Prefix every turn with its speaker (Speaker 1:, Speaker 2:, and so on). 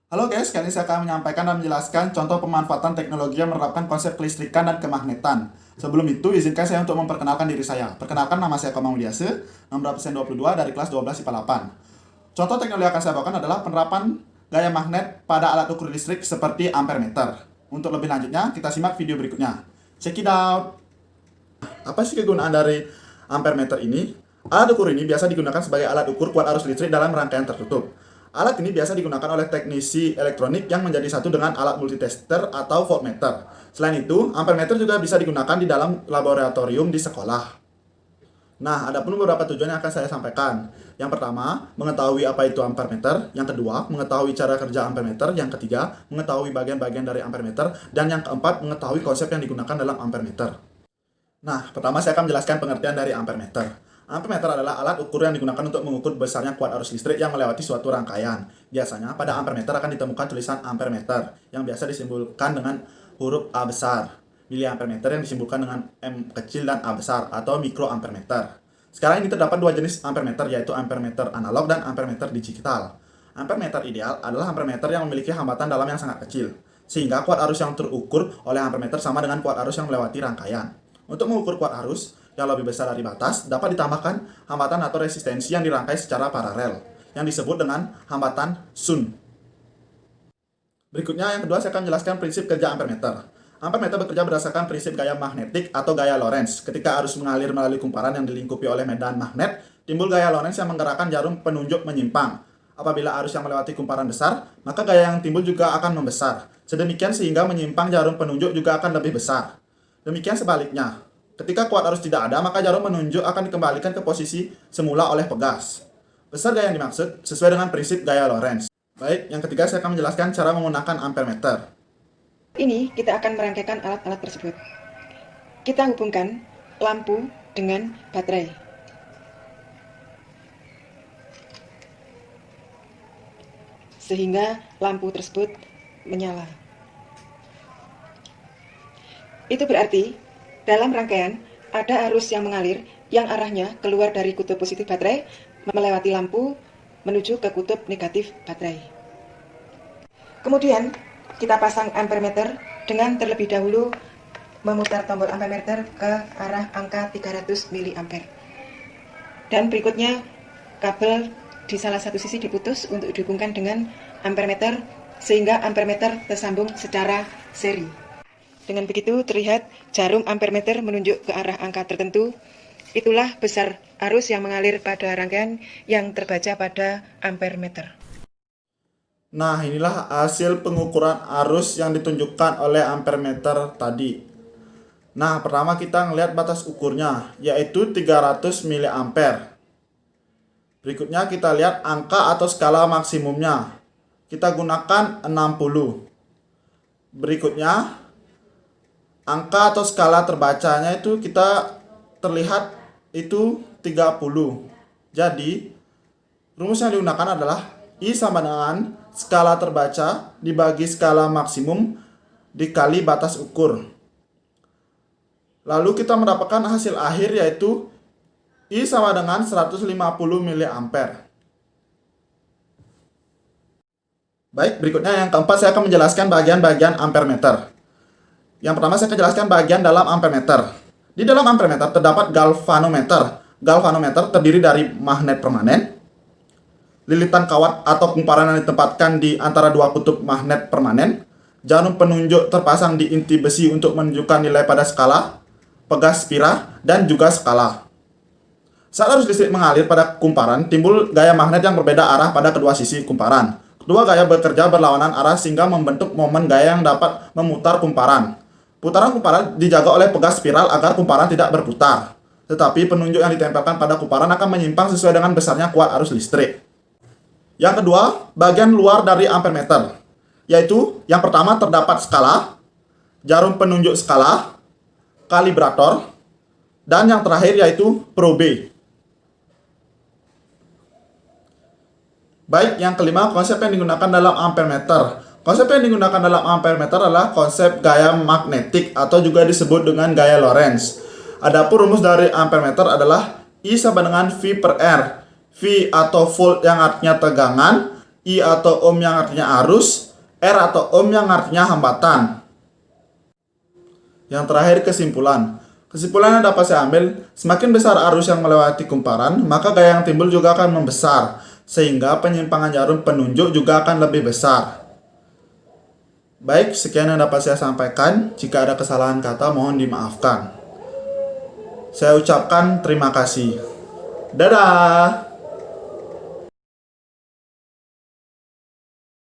Speaker 1: Halo guys, kali ini saya akan menyampaikan dan menjelaskan contoh pemanfaatan teknologi yang menerapkan konsep kelistrikan dan kemagnetan. Sebelum itu, izinkan saya untuk memperkenalkan diri saya. Perkenalkan, nama saya Komang Widiase, nomor absen 22 dari kelas 12 IPA 8. Contoh teknologi yang akan saya bawakan adalah penerapan gaya magnet pada alat ukur listrik seperti ampermeter. Untuk lebih lanjutnya, kita simak video berikutnya. Check it out! Apa sih kegunaan dari ampermeter ini? Alat ukur ini biasa digunakan sebagai alat ukur kuat arus listrik dalam rangkaian tertutup. Alat ini biasa digunakan oleh teknisi elektronik yang menjadi satu dengan alat multitester atau voltmeter. Selain itu, ampermeter juga bisa digunakan di dalam laboratorium di sekolah. Nah, ada pun beberapa tujuan yang akan saya sampaikan. Yang pertama, mengetahui apa itu ampermeter. Yang kedua, mengetahui cara kerja ampermeter. Yang ketiga, mengetahui bagian-bagian dari ampermeter. Dan yang keempat, mengetahui konsep yang digunakan dalam ampermeter. Nah, pertama saya akan menjelaskan pengertian dari ampermeter. Ampermeter adalah alat ukur yang digunakan untuk mengukur besarnya kuat arus listrik yang melewati suatu rangkaian. Biasanya, pada ampermeter akan ditemukan tulisan ampermeter, yang biasa disimbolkan dengan huruf A besar. Miliampermeter yang disimbolkan dengan M kecil dan A besar, atau mikroampermeter. Sekarang ini terdapat dua jenis ampermeter, yaitu ampermeter analog dan ampermeter digital. Ampermeter ideal adalah ampermeter yang memiliki hambatan dalam yang sangat kecil, sehingga kuat arus yang terukur oleh ampermeter sama dengan kuat arus yang melewati rangkaian. Untuk mengukur kuat arus yang lebih besar dari batas, dapat ditambahkan hambatan atau resistensi yang dirangkai secara paralel, yang disebut dengan hambatan Sun. Berikutnya, yang kedua, saya akan menjelaskan prinsip kerja ampermeter. Ampermeter bekerja berdasarkan prinsip gaya magnetik atau gaya Lorentz. Ketika arus mengalir melalui kumparan yang dilingkupi oleh medan magnet, timbul gaya Lorentz yang menggerakkan jarum penunjuk menyimpang. Apabila arus yang melewati kumparan besar, maka gaya yang timbul juga akan membesar. Sedemikian sehingga menyimpang jarum penunjuk juga akan lebih besar. Demikian sebaliknya. Ketika kuat arus tidak ada, maka jarum penunjuk akan dikembalikan ke posisi semula oleh pegas. Besar gaya yang dimaksud sesuai dengan prinsip gaya Lorentz. Baik, yang ketiga saya akan menjelaskan cara menggunakan ampermeter.
Speaker 2: Ini kita akan merangkaikan alat-alat tersebut. Kita hubungkan lampu dengan baterai. Sehingga lampu tersebut menyala. Itu berarti dalam rangkaian ada arus yang mengalir yang arahnya keluar dari kutub positif baterai melewati lampu menuju ke kutub negatif baterai. Kemudian kita pasang ampermeter dengan terlebih dahulu memutar tombol ampermeter ke arah angka 300 mA. Dan berikutnya kabel di salah satu sisi diputus untuk dihubungkan dengan ampermeter sehingga ampermeter tersambung secara seri. Dengan begitu terlihat jarum ampermeter menunjuk ke arah angka tertentu. Itulah besar arus yang mengalir pada rangkaian yang terbaca pada ampermeter.
Speaker 1: Nah, inilah hasil pengukuran arus yang ditunjukkan oleh ampermeter tadi. Nah, pertama kita ngelihat batas ukurnya, yaitu 300 mA. Berikutnya kita lihat angka atau skala maksimumnya. Kita gunakan 60. Berikutnya, angka atau skala terbacanya itu kita terlihat itu 30. Jadi, rumus yang digunakan adalah I sama dengan skala terbaca dibagi skala maksimum dikali batas ukur. Lalu kita mendapatkan hasil akhir yaitu I sama dengan 150 mA. Baik, berikutnya yang keempat saya akan menjelaskan bagian-bagian ampermeter. Yang pertama saya akan jelaskan bagian dalam ampermeter. Di dalam ampermeter terdapat galvanometer. Galvanometer terdiri dari magnet permanen, lilitan kawat atau kumparan yang ditempatkan di antara dua kutub magnet permanen, jarum penunjuk terpasang di inti besi untuk menunjukkan nilai pada skala, pegas spira, dan juga skala. Saat arus listrik mengalir pada kumparan, timbul gaya magnet yang berbeda arah pada kedua sisi kumparan. Kedua gaya bekerja berlawanan arah sehingga membentuk momen gaya yang dapat memutar kumparan. Putaran kumparan dijaga oleh pegas spiral agar kumparan tidak berputar. Tetapi penunjuk yang ditempelkan pada kumparan akan menyimpang sesuai dengan besarnya kuat arus listrik. Yang kedua, bagian luar dari ampermeter. Yaitu, yang pertama terdapat skala, jarum penunjuk skala, kalibrator, dan yang terakhir yaitu probe. Baik, yang kelima, konsep yang digunakan dalam ampermeter. Konsep yang digunakan dalam ampermeter adalah konsep gaya magnetik atau juga disebut dengan gaya Lorentz. Adapun rumus dari ampermeter adalah I sama dengan V per R. V atau volt yang artinya tegangan, I atau ohm yang artinya arus, R atau ohm yang artinya hambatan. Yang terakhir kesimpulan. Kesimpulan yang dapat saya ambil, semakin besar arus yang melewati kumparan, maka gaya yang timbul juga akan membesar, sehingga penyimpangan jarum penunjuk juga akan lebih besar. Baik, sekian yang dapat saya sampaikan. Jika ada kesalahan kata, mohon dimaafkan. Saya ucapkan terima kasih. Dadah!